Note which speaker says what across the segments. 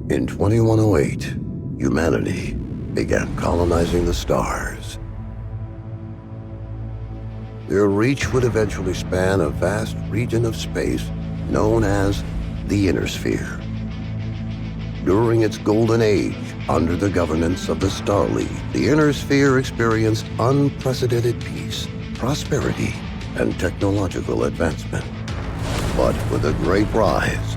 Speaker 1: In 2108, humanity began colonizing the stars. Their reach would eventually span a vast region of space known as the Inner Sphere. During its golden age, under the governance of the Star League, the Inner Sphere experienced unprecedented peace, prosperity, and technological advancement. But with a great rise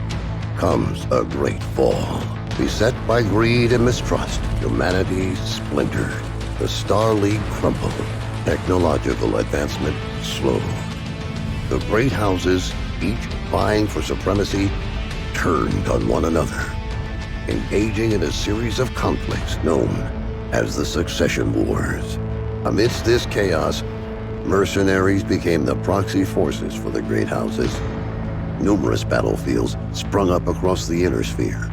Speaker 1: comes a great fall. Beset by greed and mistrust, humanity splintered. The Star League crumbled. Technological advancement slowed. The great houses, each vying for supremacy, turned on one another, engaging in a series of conflicts known as the Succession Wars. Amidst this chaos, mercenaries became the proxy forces for the great houses. Numerous battlefields sprung up across the Inner Sphere,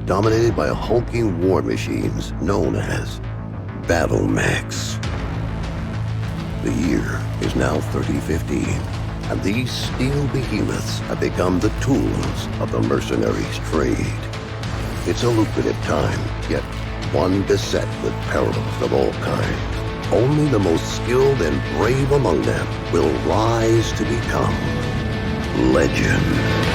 Speaker 1: dominated by hulking war machines known as battle mechs. The year is now 3015, and these steel behemoths have become the tools of the mercenaries' trade. It's a lucrative time, yet one beset with perils of all kinds. Only the most skilled and brave among them will rise to become legend.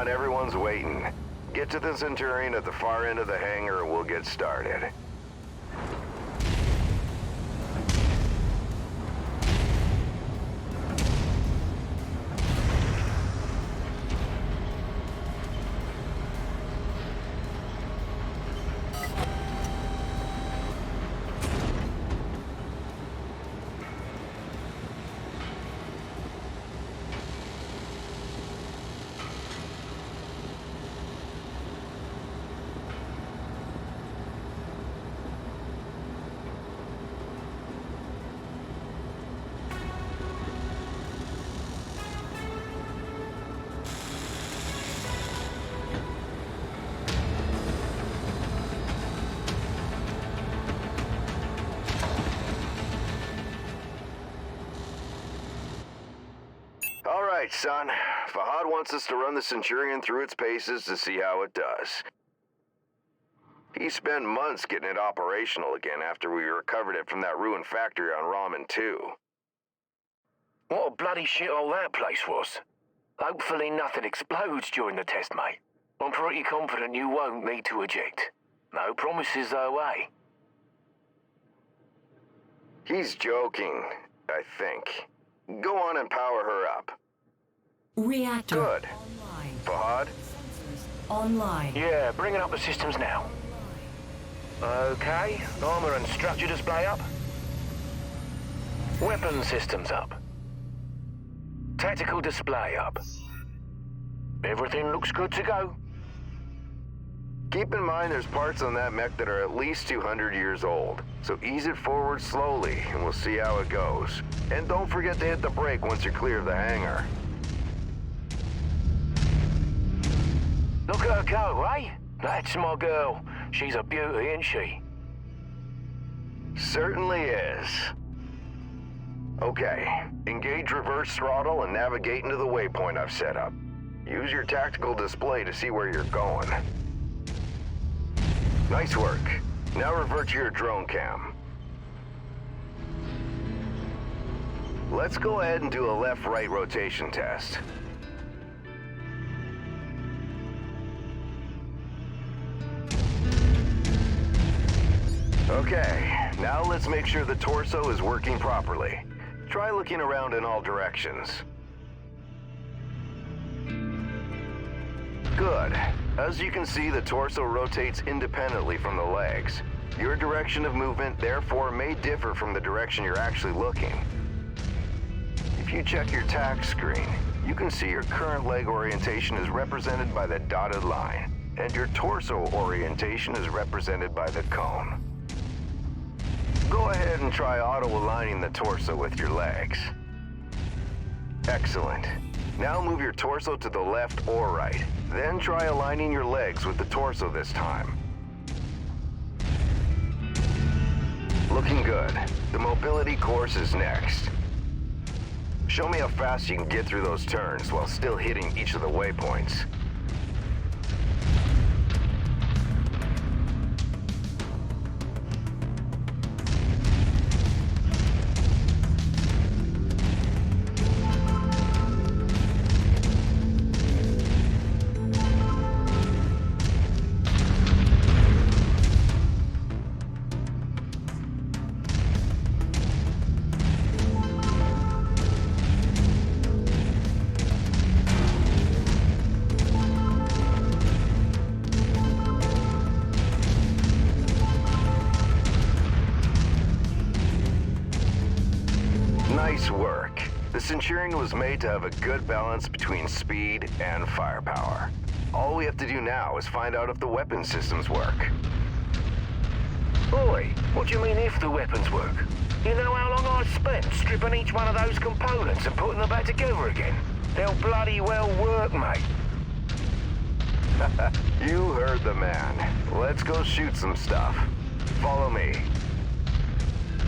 Speaker 2: Everyone's waiting. Get to the Centurion at the far end of the hangar and we'll get started. Alright, son. Fahad wants us to run the Centurion through its paces to see how it does. He spent months getting it operational again after we recovered it from that ruined factory on Ramen 2.
Speaker 3: What a bloody shithole that place was. Hopefully nothing explodes during the test, mate. I'm pretty confident you won't need to eject. No promises though, eh?
Speaker 2: He's joking, I think. Go on and power her up.
Speaker 4: Reactor
Speaker 2: Good.
Speaker 4: online.
Speaker 2: Fahad?
Speaker 4: Sensors online.
Speaker 3: Yeah, bringing up the systems now. Okay, armor and structure display up. Weapon systems up. Tactical display up. Everything looks good to go.
Speaker 2: Keep in mind there's parts on that mech that are at least 200 years old, so ease it forward slowly and we'll see how it goes. And don't forget to hit the brake once you're clear of the hangar.
Speaker 3: Look at her go, eh? That's my girl. She's a beauty, isn't she?
Speaker 2: Certainly is. Okay, engage reverse throttle and navigate into the waypoint I've set up. Use your tactical display to see where you're going. Nice work. Now revert to your drone cam. Let's go ahead and do a left-right rotation test. Okay, now let's make sure the torso is working properly. Try looking around in all directions. Good. As you can see, the torso rotates independently from the legs. Your direction of movement, therefore, may differ from the direction you're actually looking. If you check your tack screen, you can see your current leg orientation is represented by the dotted line, and your torso orientation is represented by the cone. Go ahead and try auto-aligning the torso with your legs. Excellent. Now move your torso to the left or right. Then try aligning your legs with the torso this time. Looking good. The mobility course is next. Show me how fast you can get through those turns while still hitting each of the waypoints. Nice work. The Centurion was made to have a good balance between speed and firepower. All we have to do now is find out if the weapon systems work.
Speaker 3: Boy, what do you mean if the weapons work? You know how long I spent stripping each one of those components and putting them back together again? They'll bloody well work, mate.
Speaker 2: You heard the man. Let's go shoot some stuff. Follow me.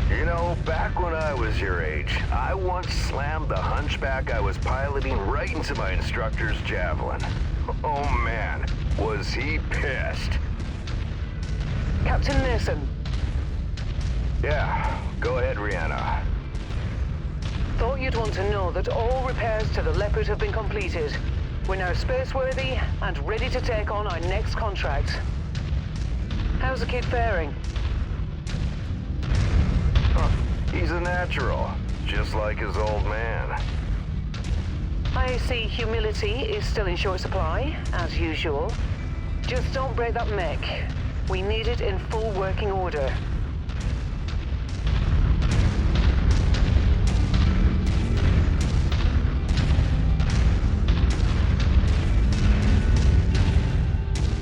Speaker 2: You know, back when I was your age, I once slammed the hunchback I was piloting right into my instructor's javelin. Oh man, was he pissed.
Speaker 5: Captain Mason.
Speaker 2: Yeah, go ahead, Rihanna.
Speaker 5: Thought you'd want to know that all repairs to the Leopard have been completed. We're now spaceworthy and ready to take on our next contract. How's the kid faring?
Speaker 2: He's a natural, just like his old man.
Speaker 5: I see humility is still in short supply, as usual. Just don't break that mech. We need it in full working order.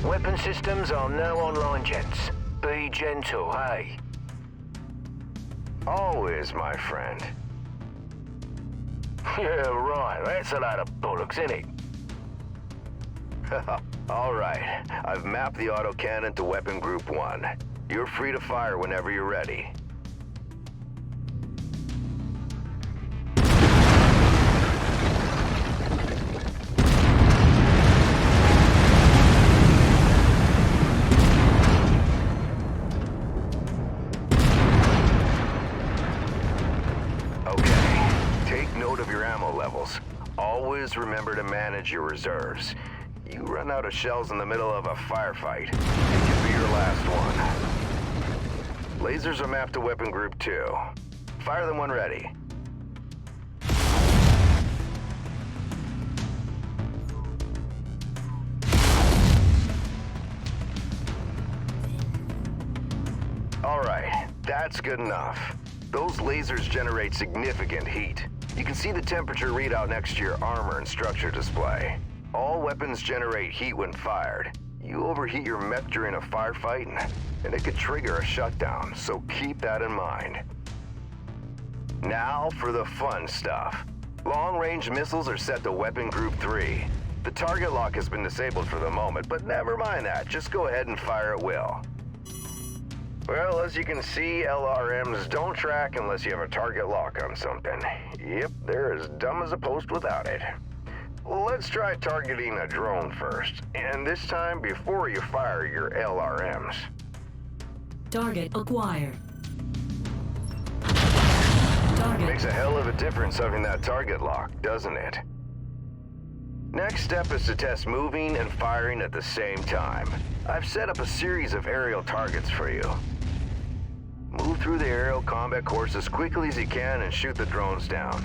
Speaker 3: Weapon systems are now online, gents. Be gentle, hey?
Speaker 2: Always, my friend.
Speaker 3: Yeah, right. That's a load of bollocks, isn't it?
Speaker 2: All right. I've mapped the autocannon to Weapon Group 1. You're free to fire whenever you're ready. Always remember to manage your reserves. You run out of shells in the middle of a firefight, it could be your last one. Lasers are mapped to Weapon Group 2. Fire them when ready. All right, that's good enough. Those lasers generate significant heat. You can see the temperature readout next to your armor and structure display. All weapons generate heat when fired. You overheat your mech during a firefight, and it could trigger a shutdown, so keep that in mind. Now for the fun stuff. Long-range missiles are set to Weapon Group 3. The target lock has been disabled for the moment, but never mind that. Just go ahead and fire at will. Well, as you can see, LRMs don't track unless you have a target lock on something. Yep, they're as dumb as a post without it. Let's try targeting a drone first, and this time before you fire your LRMs.
Speaker 4: Target acquired.
Speaker 2: Makes a hell of a difference having that target locked, doesn't it? Next step is to test moving and firing at the same time. I've set up a series of aerial targets for you. Move through the aerial combat course as quickly as you can and shoot the drones down.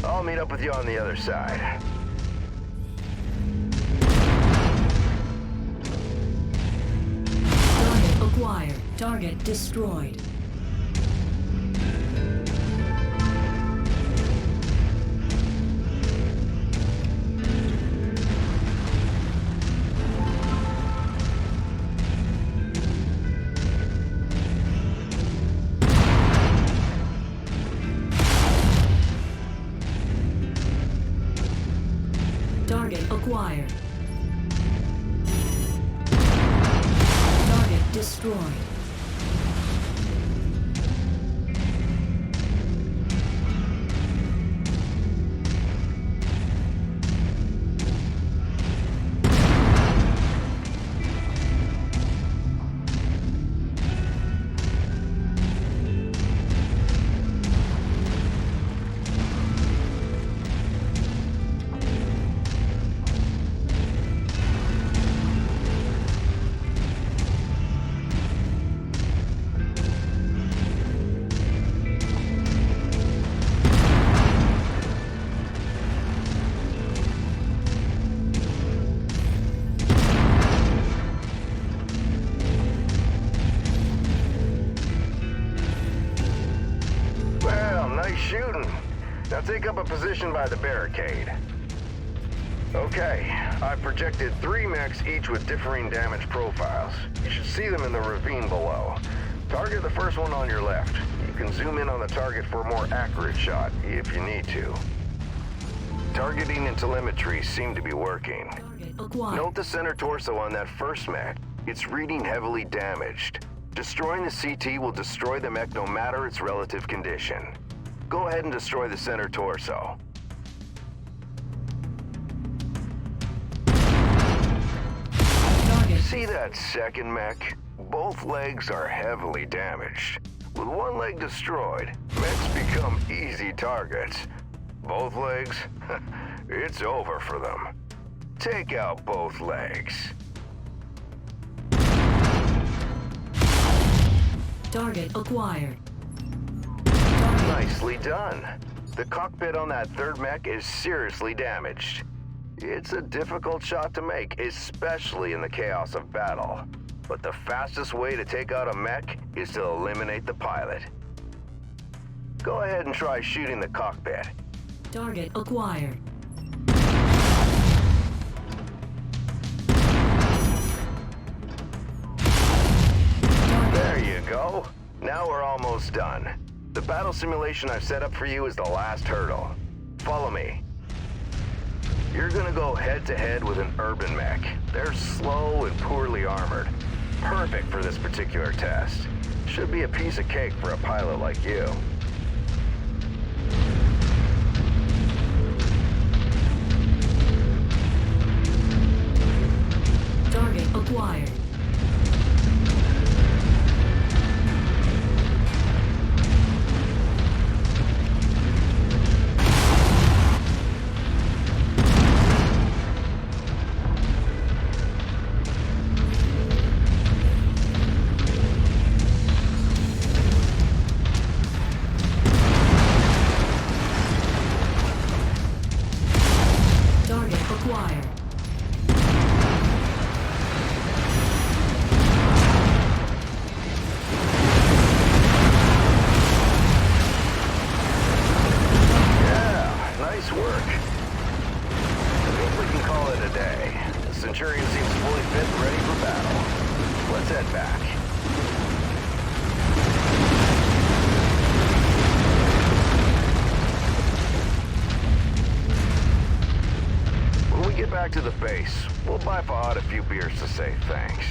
Speaker 2: I'll meet up with you on the other side.
Speaker 4: Target acquired. Target destroyed. Target acquired. Target destroyed.
Speaker 2: Shooting. Now take up a position by the barricade. Okay, I've projected 3 mechs, each with differing damage profiles. You should see them in the ravine below. Target the first one on your left. You can zoom in on the target for a more accurate shot, if you need to. Targeting and telemetry seem to be working.
Speaker 4: Target acquired.
Speaker 2: Note the center torso on that first mech. It's reading heavily damaged. Destroying the CT will destroy the mech no matter its relative condition. Go ahead and destroy the center torso.
Speaker 4: Target.
Speaker 2: See that second mech? Both legs are heavily damaged. With one leg destroyed, mechs become easy targets. Both legs? It's over for them. Take out both legs.
Speaker 4: Target acquired.
Speaker 2: Nicely done. The cockpit on that third mech is seriously damaged. It's a difficult shot to make, especially in the chaos of battle. But the fastest way to take out a mech is to eliminate the pilot. Go ahead and try shooting the cockpit.
Speaker 4: Target acquired.
Speaker 2: There you go. Now we're almost done. The battle simulation I've set up for you is the last hurdle. Follow me. You're gonna go head-to-head with an urban mech. They're slow and poorly armored. Perfect for this particular test. Should be a piece of cake for a pilot like you.
Speaker 4: Target acquired. Target acquired.
Speaker 2: Yeah, nice work. I think we can call it a day. The Centurion seems fully fit and ready for battle. Let's head back. When we get back to the base, we'll buy Fahad a few beers to say thanks.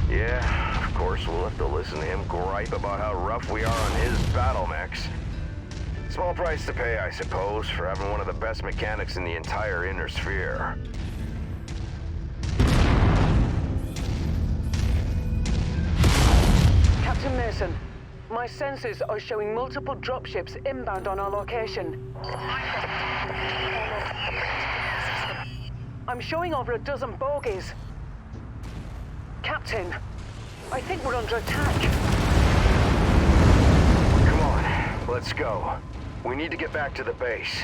Speaker 2: Yeah, of course we'll have to listen to him gripe about how rough we are on his battle mechs. Small price to pay, I suppose, for having one of the best mechanics in the entire Inner Sphere.
Speaker 5: Captain Mason, my sensors are showing multiple dropships inbound on our location. I'm showing over a dozen bogies. Captain, I think we're under attack.
Speaker 2: Come on, let's go. We need to get back to the base.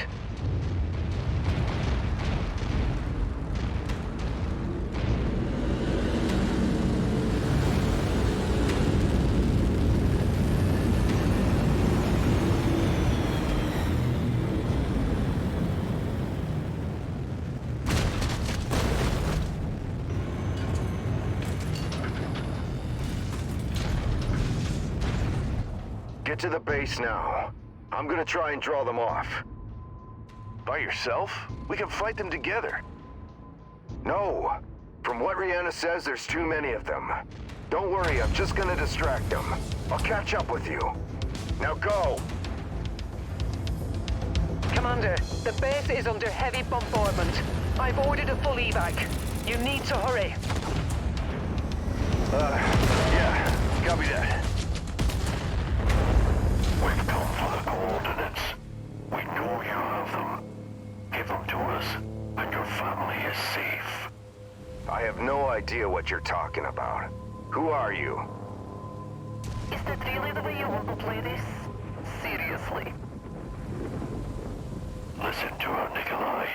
Speaker 2: Get to the base now. I'm gonna try and draw them off.
Speaker 3: By yourself? We can fight them together.
Speaker 2: No. From what Rihanna says, there's too many of them. Don't worry, I'm just gonna distract them. I'll catch up with you. Now go!
Speaker 5: Commander, the base is under heavy bombardment. I've ordered a full evac. You need to hurry.
Speaker 3: Yeah, copy that. We've come for the coordinates. We know you have them. Give them to us, and your family is safe.
Speaker 2: I have no idea what you're talking about. Who are you?
Speaker 6: Is that really the way you want to play this? Seriously?
Speaker 3: Listen to her, Nikolai.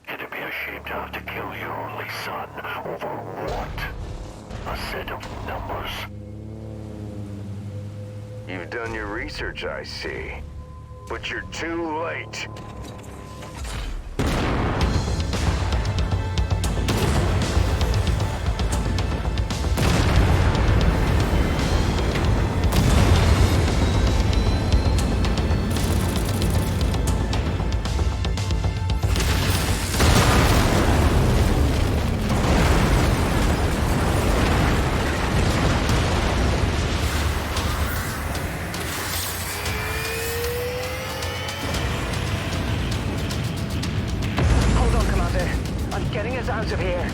Speaker 3: It'd be a shame to have to kill your only son over what? A set of numbers.
Speaker 2: You've done your research, I see. But you're too late.
Speaker 5: Getting us out of here.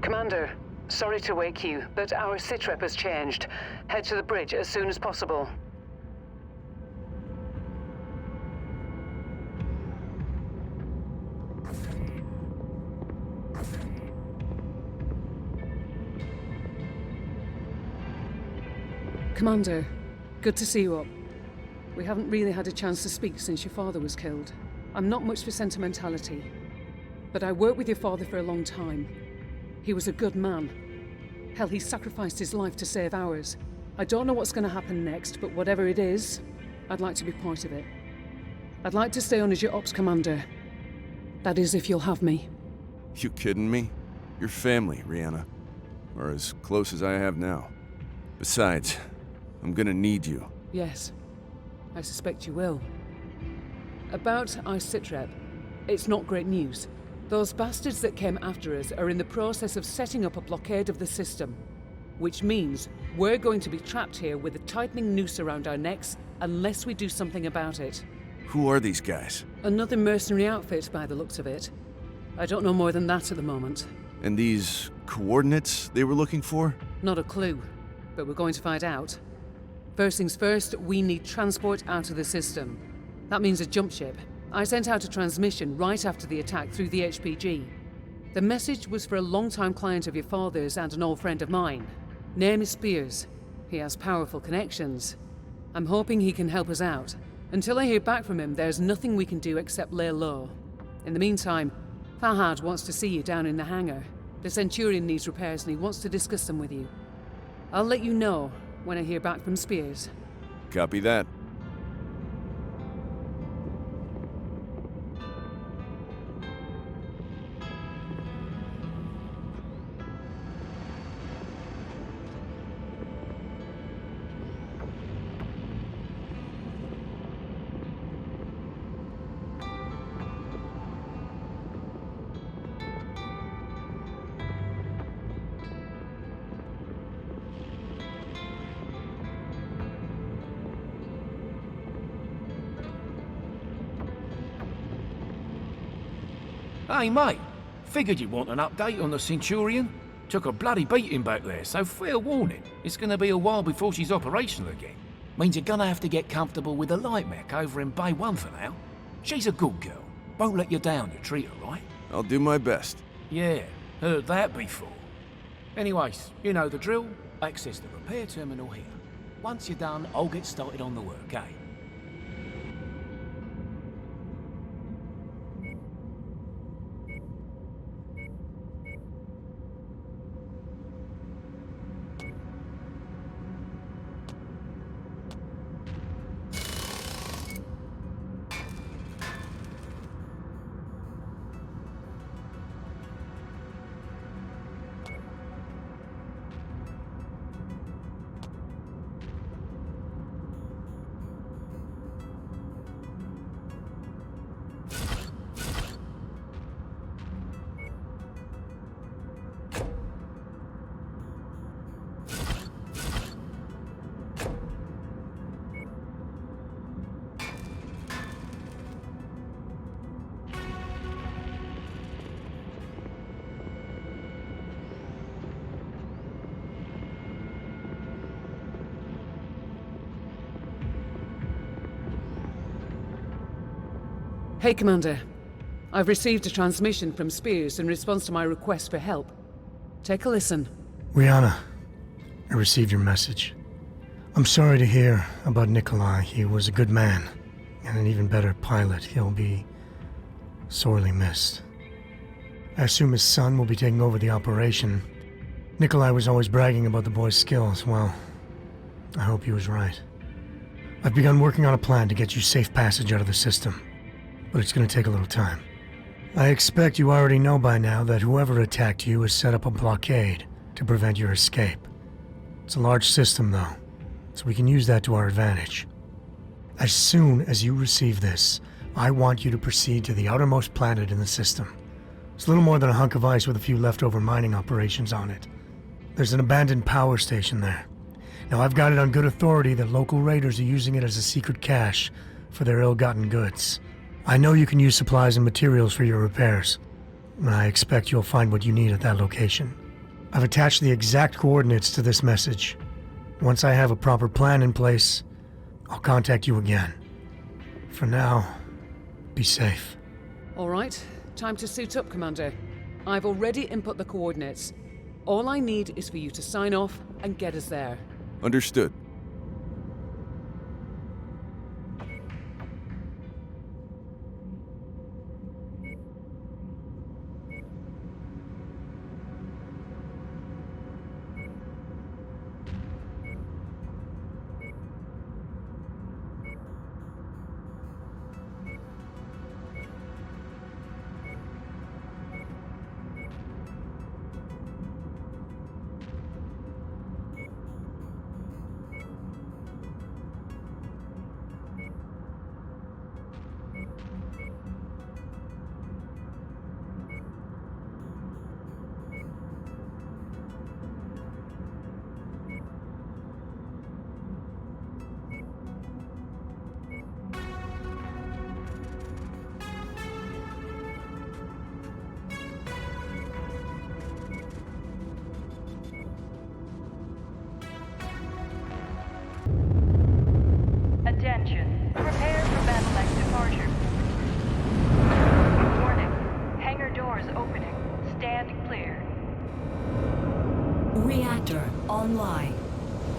Speaker 5: Commander, sorry to wake you, but our sitrep has changed. Head to the bridge as soon as possible.
Speaker 7: Commander, good to see you up. We haven't really had a chance to speak since your father was killed. I'm not much for sentimentality, but I worked with your father for a long time. He was a good man. Hell, he sacrificed his life to save ours. I don't know what's going to happen next, but whatever it is, I'd like to be part of it. I'd like to stay on as your ops commander. That is, if you'll have me.
Speaker 8: You kidding me? You're family, Rihanna. Or as close as I have now. Besides, I'm gonna need you.
Speaker 7: Yes. I suspect you will. About our sitrep, it's not great news. Those bastards that came after us are in the process of setting up a blockade of the system, which means we're going to be trapped here with a tightening noose around our necks unless we do something about it.
Speaker 8: Who are these guys?
Speaker 7: Another mercenary outfit by the looks of it. I don't know more than that at the moment.
Speaker 8: And these coordinates they were looking for?
Speaker 7: Not a clue, but we're going to find out. First things first, we need transport out of the system. That means a jump ship. I sent out a transmission right after the attack through the HPG. The message was for a long-time client of your father's and an old friend of mine. Name is Spears. He has powerful connections. I'm hoping he can help us out. Until I hear back from him, there's nothing we can do except lay low. In the meantime, Fahad wants to see you down in the hangar. The Centurion needs repairs and he wants to discuss them with you. I'll let you know when I hear back from Spears.
Speaker 8: Copy that.
Speaker 3: Hey, mate. Figured you'd want an update on the Centurion. Took a bloody beating back there, so fair warning. It's gonna be a while before she's operational again. Means you're gonna have to get comfortable with the light mech over in Bay 1 for now. She's a good girl. Won't let you down to treat her right.
Speaker 8: I'll do my best.
Speaker 3: Yeah, heard that before. Anyways, you know the drill. Access the repair terminal here. Once you're done, I'll get started on the work, eh?
Speaker 7: Hey, Commander. I've received a transmission from Spears in response to my request for help. Take a listen.
Speaker 9: Rihanna, I received your message. I'm sorry to hear about Nikolai. He was a good man, and an even better pilot. He'll be sorely missed. I assume his son will be taking over the operation. Nikolai was always bragging about the boy's skills. Well, I hope he was right. I've begun working on a plan to get you safe passage out of the system, but it's going to take a little time. I expect you already know by now that whoever attacked you has set up a blockade to prevent your escape. It's a large system, though, so we can use that to our advantage. As soon as you receive this, I want you to proceed to the outermost planet in the system. It's little more than a hunk of ice with a few leftover mining operations on it. There's an abandoned power station there. Now, I've got it on good authority that local raiders are using it as a secret cache for their ill-gotten goods. I know you can use supplies and materials for your repairs, and I expect you'll find what you need at that location. I've attached the exact coordinates to this message. Once I have a proper plan in place, I'll contact you again. For now, be safe.
Speaker 7: All right, time to suit up, Commander. I've already input the coordinates. All I need is for you to sign off and get us there.
Speaker 8: Understood.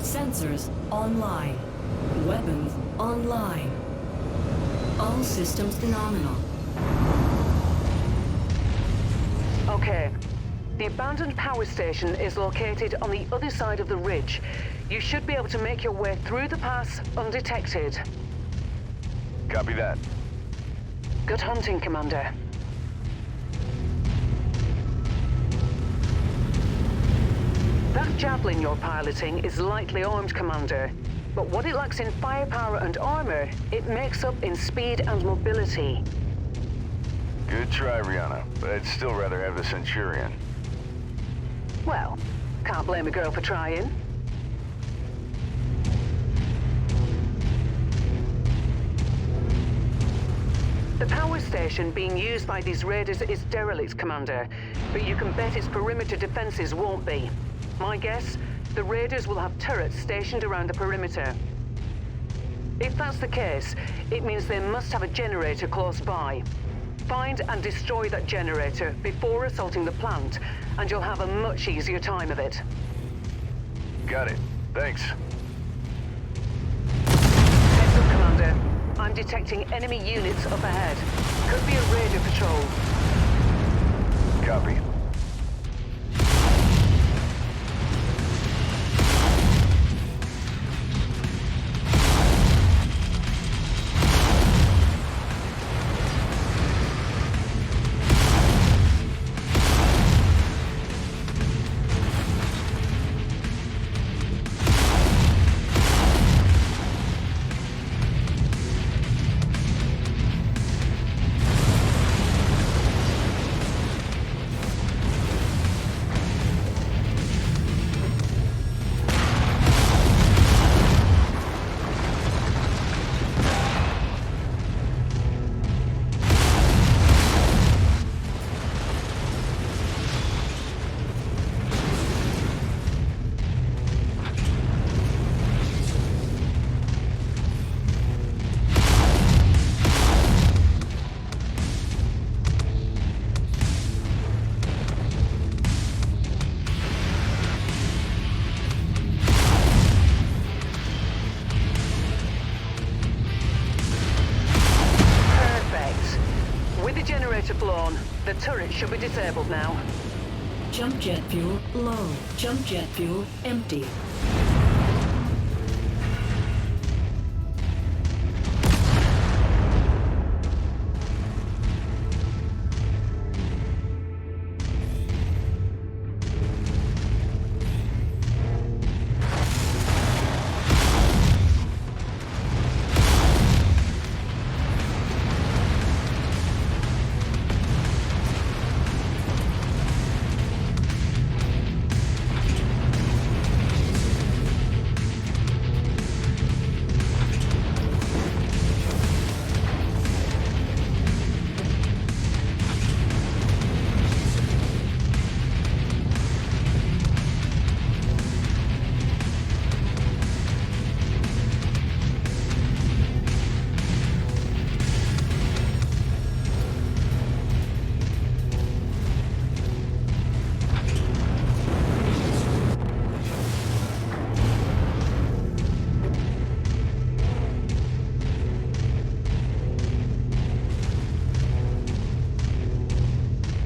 Speaker 4: Sensors online. Weapons online. All systems nominal.
Speaker 5: Okay. The abandoned power station is located on the other side of the ridge. You should be able to make your way through the pass undetected.
Speaker 2: Copy that.
Speaker 5: Good hunting, Commander. That Javelin you're piloting is lightly armed, Commander. But what it lacks in firepower and armor, it makes up in speed and mobility.
Speaker 2: Good try, Rihanna, but I'd still rather have the Centurion.
Speaker 5: Well, can't blame a girl for trying. The power station being used by these raiders is derelict, Commander, but you can bet its perimeter defenses won't be. My guess, the raiders will have turrets stationed around the perimeter. If that's the case, it means they must have a generator close by. Find and destroy that generator before assaulting the plant, and you'll have a much easier time of it.
Speaker 2: Got it. Thanks.
Speaker 5: Heads up, Commander. I'm detecting enemy units up ahead. Could be a raider patrol.
Speaker 2: Copy.
Speaker 5: Blown. The turret should be disabled now.
Speaker 4: Jump jet fuel low. Jump jet fuel empty.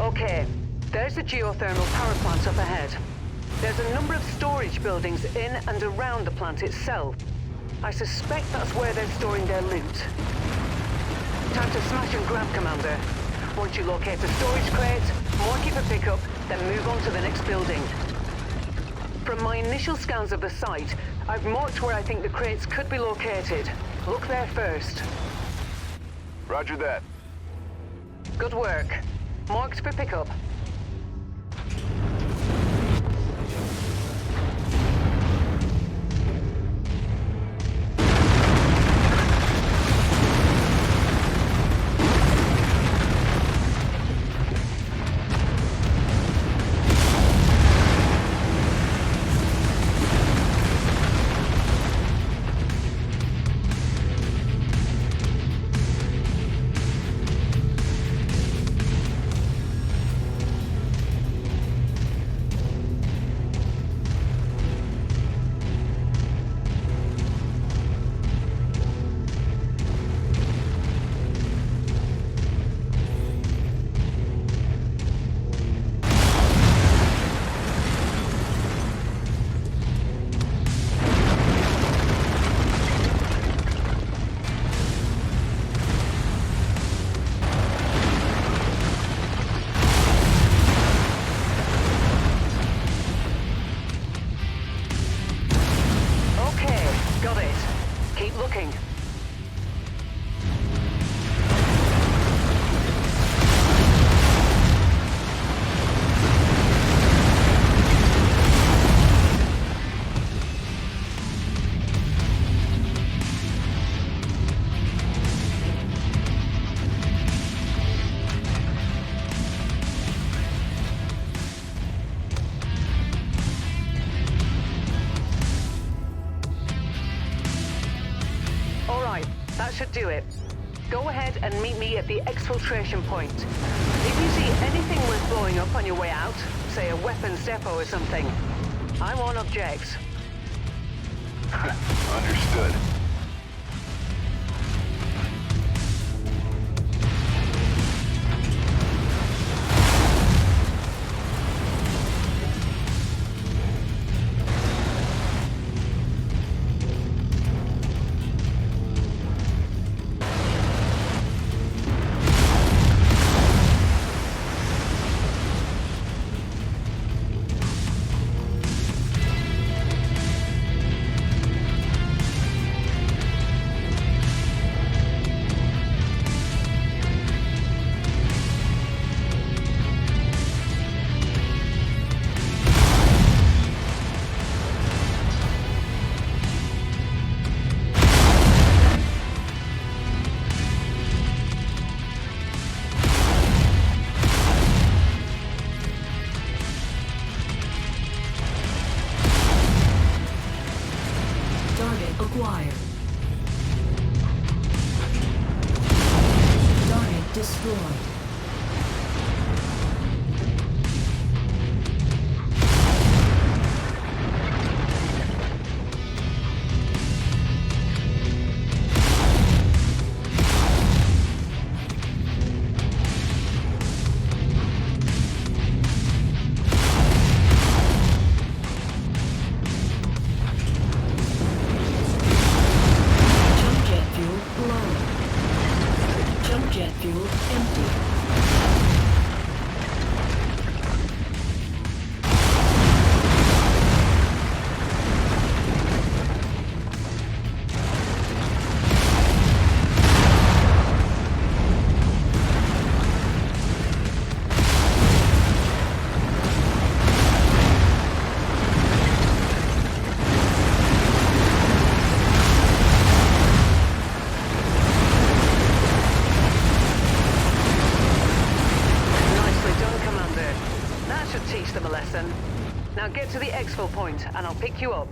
Speaker 5: Okay, there's the geothermal power plant up ahead. There's a number of storage buildings in and around the plant itself. I suspect that's where they're storing their loot. Time to smash and grab, Commander. Once you locate the storage crate, mark it for pickup, then move on to the next building. From my initial scans of the site, I've marked where I think the crates could be located. Look there first.
Speaker 2: Roger that.
Speaker 5: Good work. Marked for pickup. do it. Go ahead and meet me at the exfiltration point. If you see anything worth blowing up on your way out, say a weapons depot or something, I won't object.
Speaker 2: Understood.
Speaker 4: Acquired. Target destroyed.
Speaker 5: Now get to the exfil point, and I'll pick you up.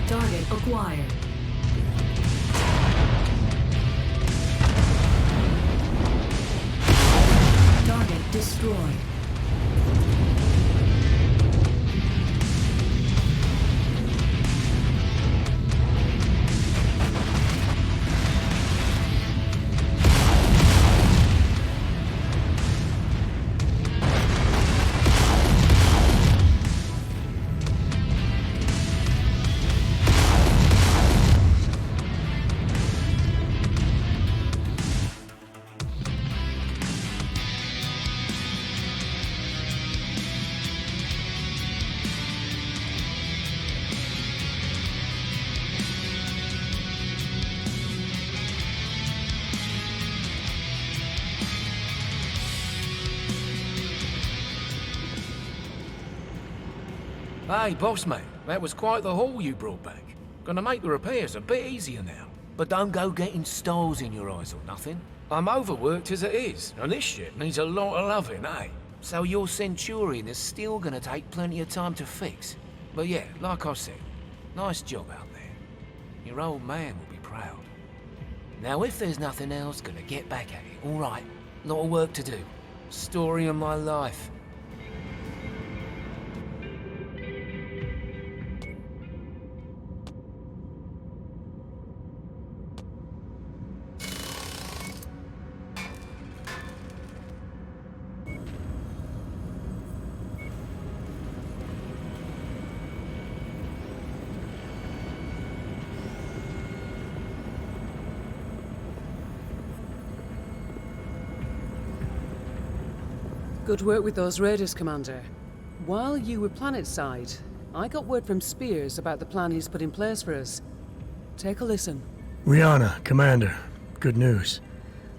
Speaker 5: Target acquired. Target destroyed.
Speaker 3: Hey, boss mate, that was quite the haul you brought back. Gonna make the repairs a bit easier now. But don't go getting stars in your eyes or nothing. I'm overworked as it is, and this shit needs a lot of loving, eh? So your Centurion is still gonna take plenty of time to fix. But yeah, like I said, nice job out there. Your old man will be proud. Now if there's nothing else, gonna get back at it, alright? Lot of work to do. Story of my life.
Speaker 7: Good work with those raiders, Commander. While you were planetside, I got word from Spears about the plan he's put in place for us. Take a listen.
Speaker 9: Rihanna, Commander, good news.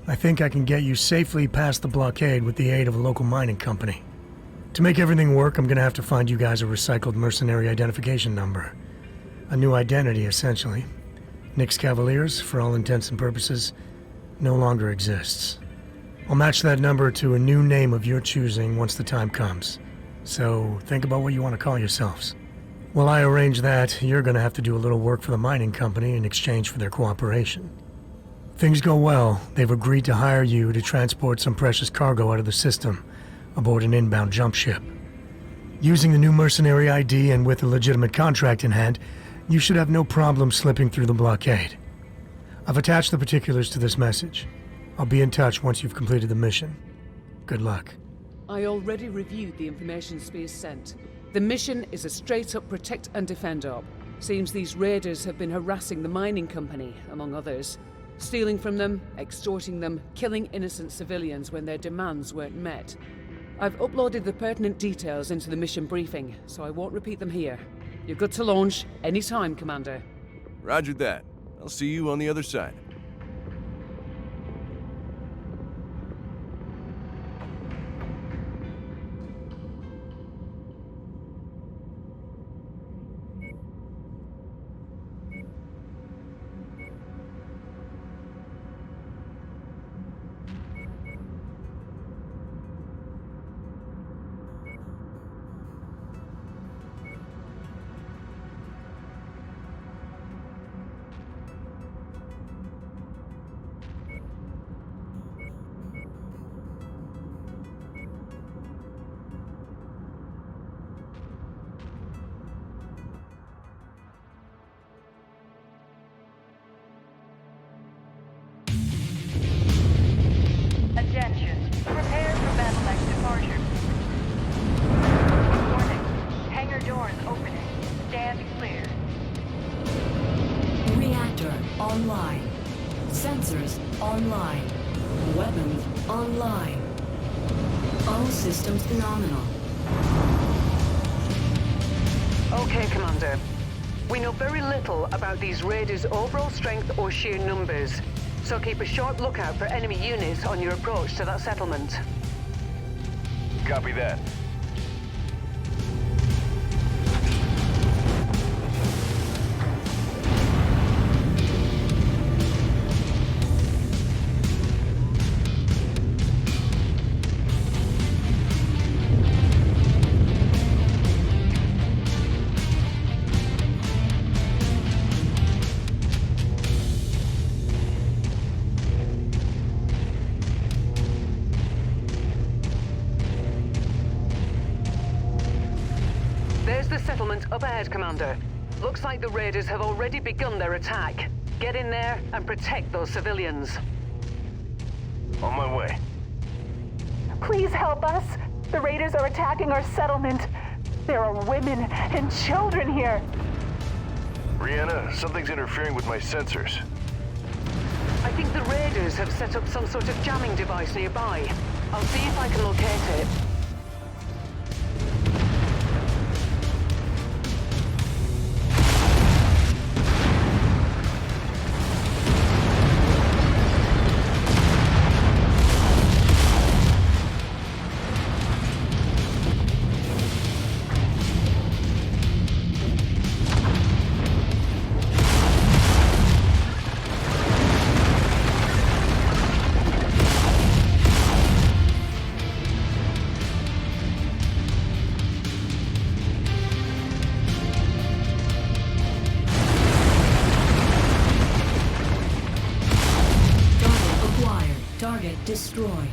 Speaker 9: I think I can get you safely past the blockade with the aid of a local mining company. To make everything work, I'm gonna have to find you guys a recycled mercenary identification number. A new identity, essentially. Nyx Cavaliers, for all intents and purposes, no longer exists. I'll match that number to a new name of your choosing once the time comes. So think about what you want to call yourselves. While I arrange that, you're gonna have to do a little work for the mining company in exchange for their cooperation. Things go well, they've agreed to hire you to transport some precious cargo out of the system aboard an inbound jump ship. Using the new mercenary ID and with a legitimate contract in hand, you should have no problem slipping through the blockade. I've attached the particulars to this message. I'll be in touch once you've completed the mission. Good luck.
Speaker 7: I already reviewed the information Spears sent. The mission is a straight-up protect and defend op. Seems these raiders have been harassing the mining company, among others. Stealing from them, extorting them, killing innocent civilians when their demands weren't met. I've uploaded the pertinent details into the mission briefing, so I won't repeat them here. You're good to launch anytime, Commander.
Speaker 8: Roger that. I'll see you on the other side.
Speaker 6: Attention. Prepare for battle act departure. Warning. Hangar doors opening. Stand clear.
Speaker 4: Reactor online. Sensors online. Weapons online. All systems nominal.
Speaker 5: Okay, Commander. We know very little about these raiders' overall strength or sheer numbers, so keep a sharp lookout for enemy units on your approach to that settlement.
Speaker 2: Copy that.
Speaker 5: There's the settlement up ahead, Commander. Looks like the raiders have already begun their attack. Get in there and protect those civilians.
Speaker 2: On my way.
Speaker 6: Please help us. The raiders are attacking our settlement. There are women and children here.
Speaker 2: Rihanna, something's interfering with my sensors.
Speaker 5: I think the raiders have set up some sort of jamming device nearby. I'll see if I can locate it.
Speaker 4: Target destroyed.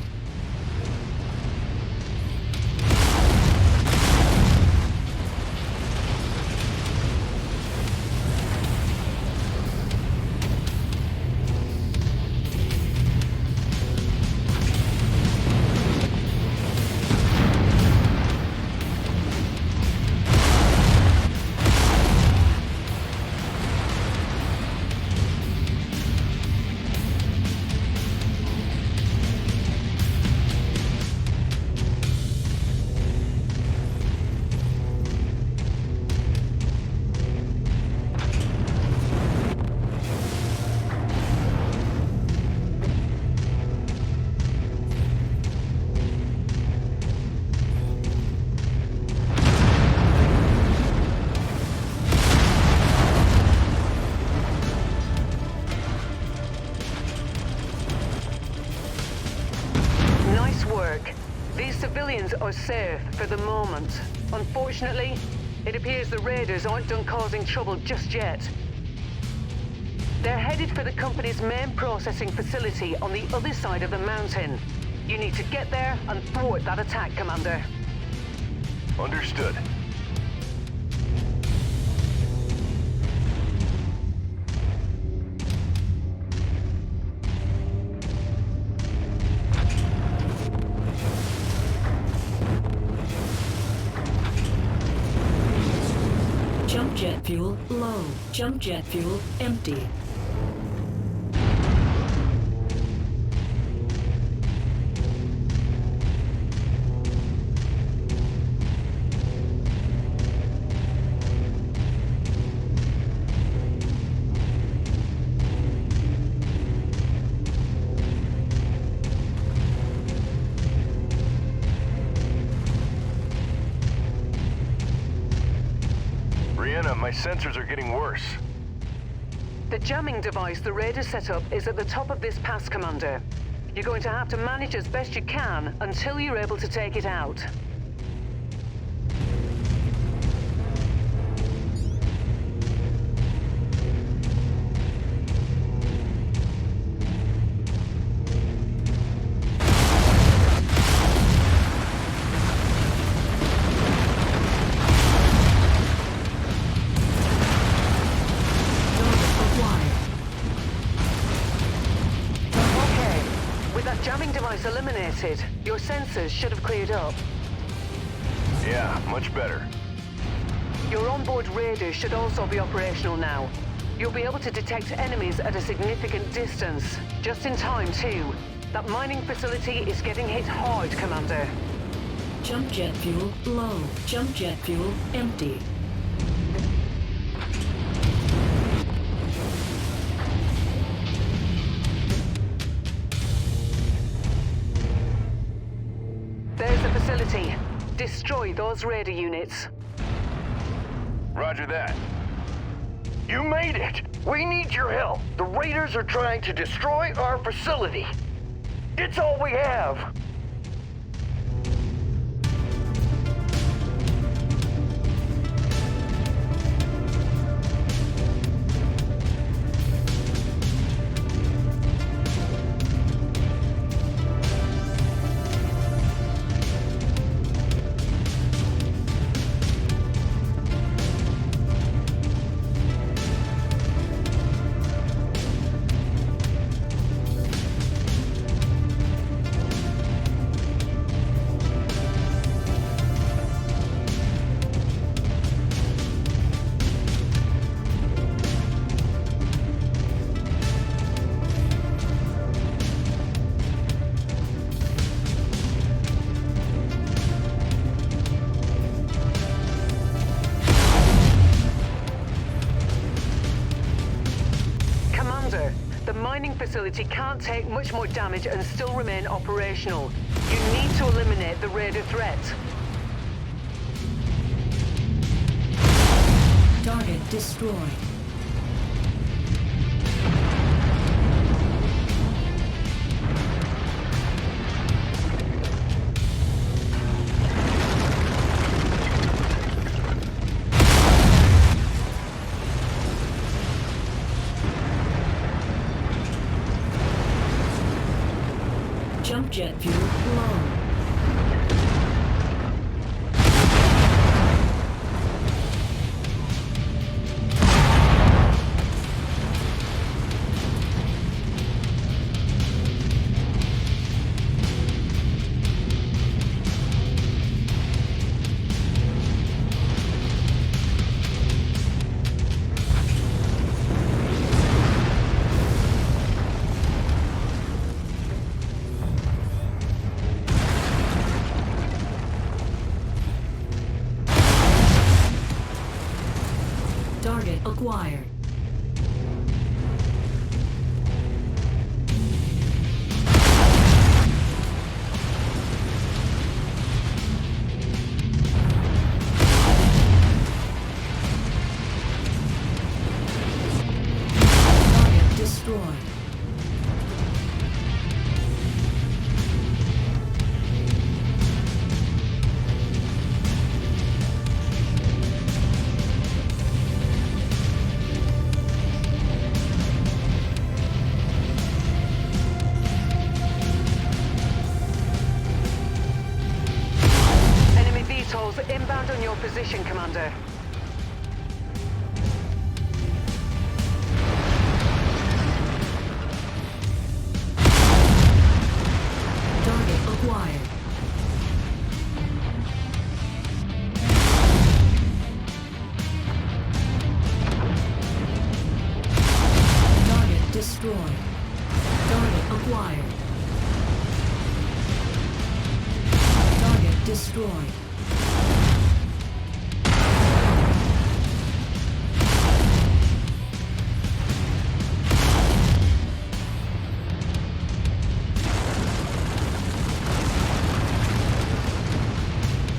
Speaker 5: civilians are safe for the moment. Unfortunately, it appears the raiders aren't done causing trouble just yet. They're headed for the company's main processing facility on the other side of the mountain. You need to get there and thwart that attack, Commander.
Speaker 2: Understood.
Speaker 4: Jump jet fuel low. Jump jet fuel empty.
Speaker 2: My sensors are getting worse.
Speaker 5: The jamming device the raiders set up is at the top of this pass, Commander. You're going to have to manage as best you can until you're able to take it out. Eliminated. Your sensors should have cleared up.
Speaker 2: Yeah, much better.
Speaker 5: Your onboard radar should also be operational now. You'll be able to detect enemies at a significant distance. Just in time, too. That mining facility is getting hit hard, Commander.
Speaker 4: Jump jet fuel low. Jump jet fuel empty.
Speaker 5: There's the facility. Destroy those radar units.
Speaker 2: Roger that.
Speaker 10: You made it! We need your help. The raiders are trying to destroy our facility. It's all we have. The mining facility can't take much more damage and still remain operational. You need to eliminate the raider threat.
Speaker 4: Target destroyed. Jump jet fuel low. Target acquired. Target destroyed.
Speaker 5: position, Commander.
Speaker 4: Target acquired. Target destroyed. Target acquired. Target destroyed.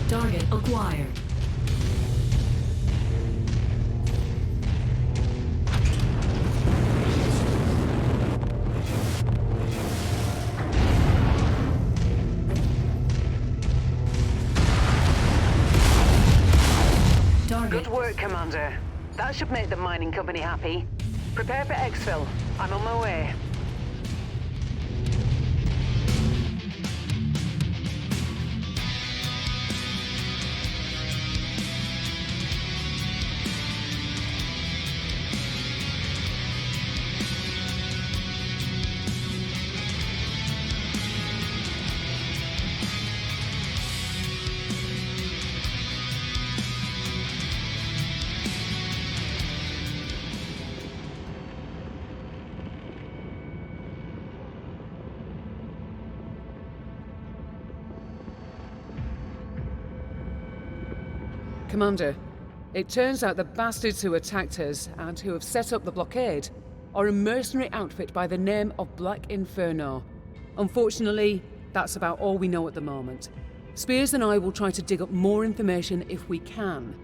Speaker 4: Target acquired.
Speaker 5: Good work, Commander. That should make the mining company happy. Prepare for exfil. I'm on my way.
Speaker 7: Commander, it turns out the bastards who attacked us and who have set up the blockade are a mercenary outfit by the name of Black Inferno. Unfortunately, that's about all we know at the moment. Spears and I will try to dig up more information if we can.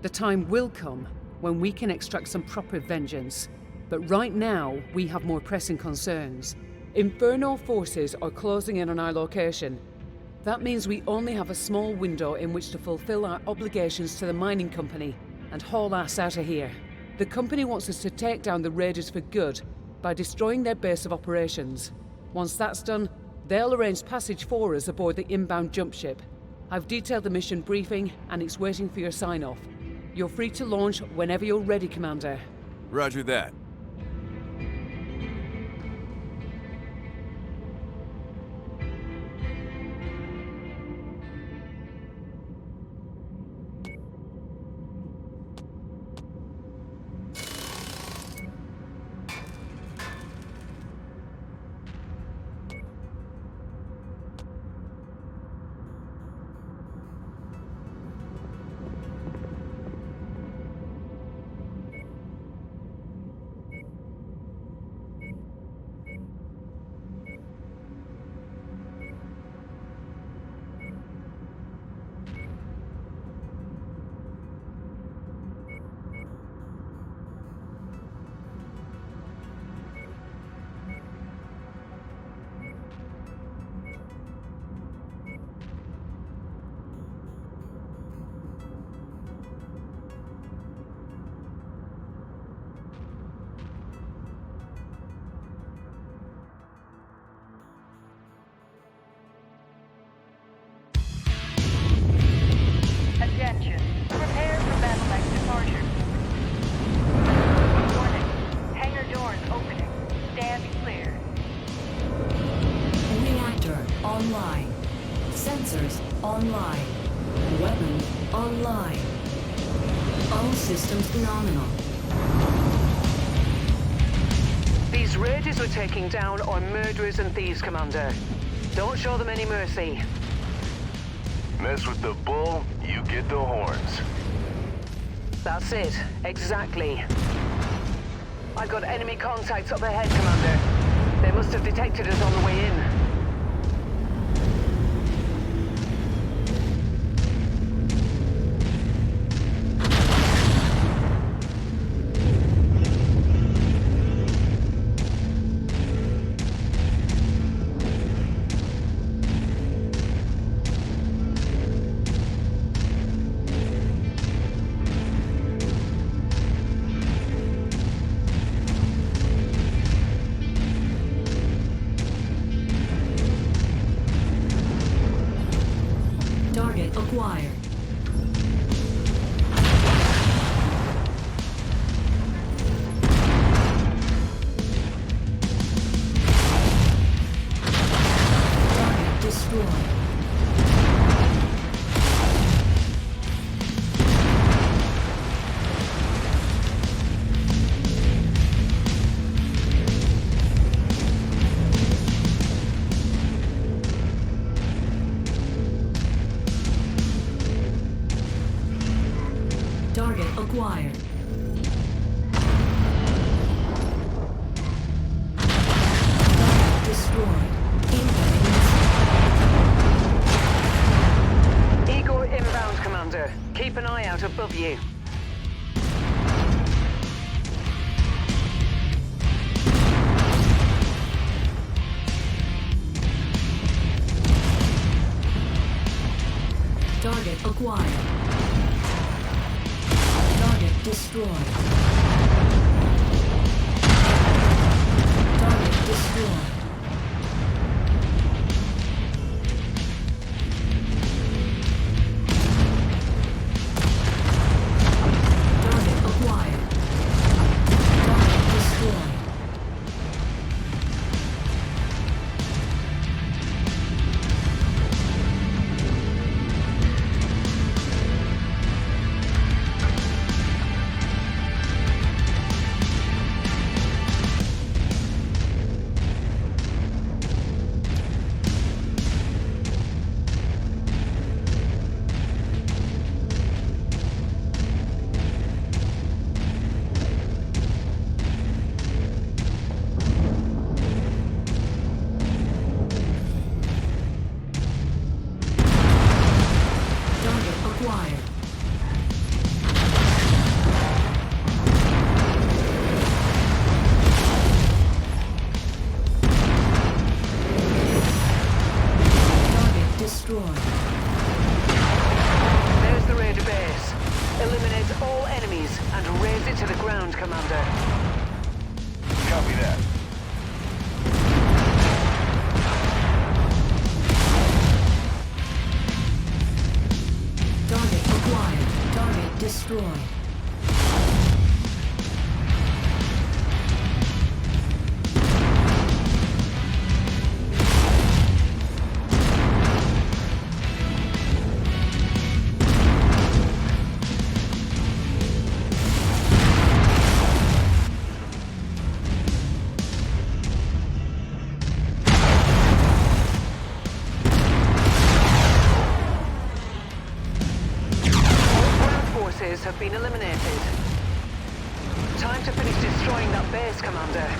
Speaker 7: The time will come when we can extract some proper vengeance, but right now we have more pressing concerns. Inferno forces are closing in on our location. That means we only have a small window in which to fulfill our obligations to the mining company and haul ass out of here. The company wants us to take down the raiders for good by destroying their base of operations. Once that's done, they'll arrange passage for us aboard the inbound jump ship. I've detailed the mission briefing and it's waiting for your sign-off. You're free to launch whenever you're ready, Commander.
Speaker 8: Roger that.
Speaker 6: Attention. Prepare for battle-like departure. Warning. Hangar doors opening. Stand clear.
Speaker 4: Reactor online. Sensors online. Weapon online. All systems nominal.
Speaker 5: These raiders we're taking down are murderers and thieves, Commander. Don't show them any mercy.
Speaker 2: Mess with the bull, you get the horns.
Speaker 5: That's it. Exactly. I've got enemy contacts up ahead, Commander. They must have detected us on the way in.
Speaker 4: Target acquired. acquired. Destroyed. Incoming missile.
Speaker 5: Igor inbound, Commander. Keep an eye out above you.
Speaker 4: Target acquired. Target destroyed. Target destroyed. Target acquired. Target destroyed.
Speaker 5: There's the Raider base. Eliminate all enemies and raze it to the ground, Commander.
Speaker 2: Copy that.
Speaker 4: Target acquired. Target destroyed.
Speaker 5: Have been eliminated. Time to finish destroying that base, Commander.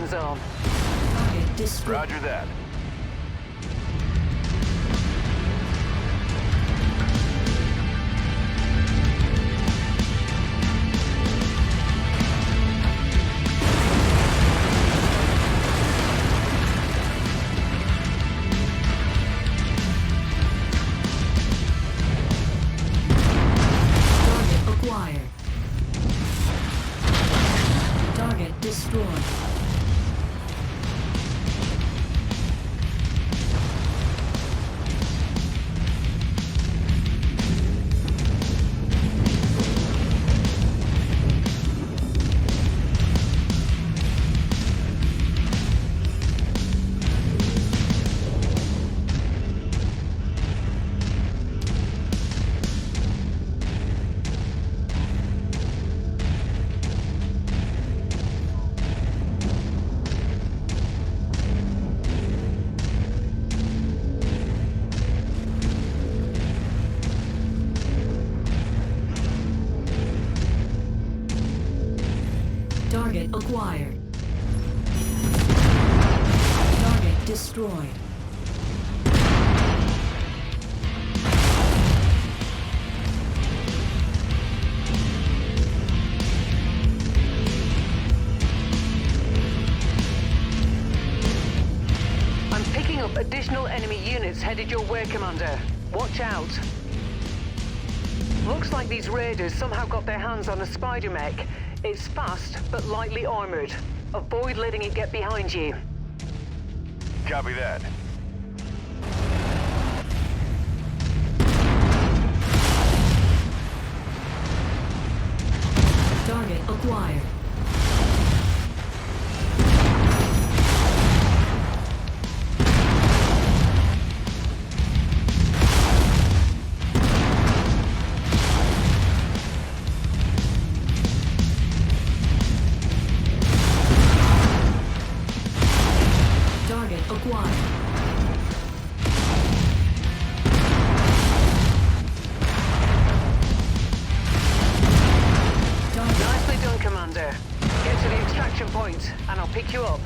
Speaker 5: Zone.
Speaker 2: Roger that.
Speaker 4: Target acquired. Target destroyed. Target acquired. Target destroyed.
Speaker 5: I'm picking up additional enemy units headed your way, Commander. Watch out. Looks like these raiders somehow got their hands on a spider mech. It's fast, but lightly armored. Avoid letting it get behind you.
Speaker 2: Copy that.
Speaker 4: Target acquired. Target acquired.
Speaker 5: Nicely done, Commander. Get to the extraction point, and I'll pick you up.